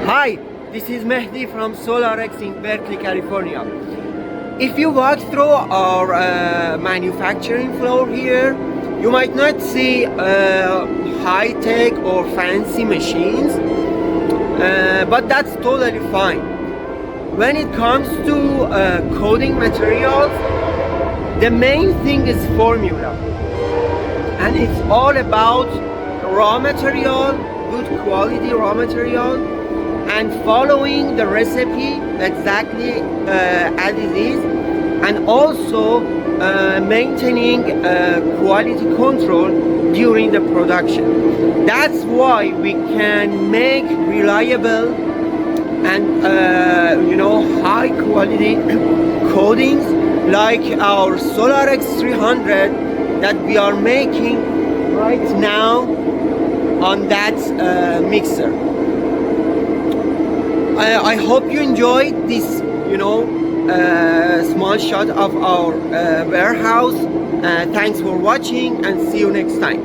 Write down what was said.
Hi, this is Mehdi from SolarEx in Berkeley, California. If you walk through our manufacturing floor here, you might not see high-tech or fancy machines, but that's totally fine. When it comes to coding materials, the main thing is formula, and it's all about raw material, good quality raw material, and following the recipe exactly as it is, and also maintaining quality control during the production. That's why we can make reliable and high quality coatings like our SolarEx 300 that we are making right now on that mixer. I hope you enjoyed this, small shot of our warehouse. Thanks for watching and see you next time.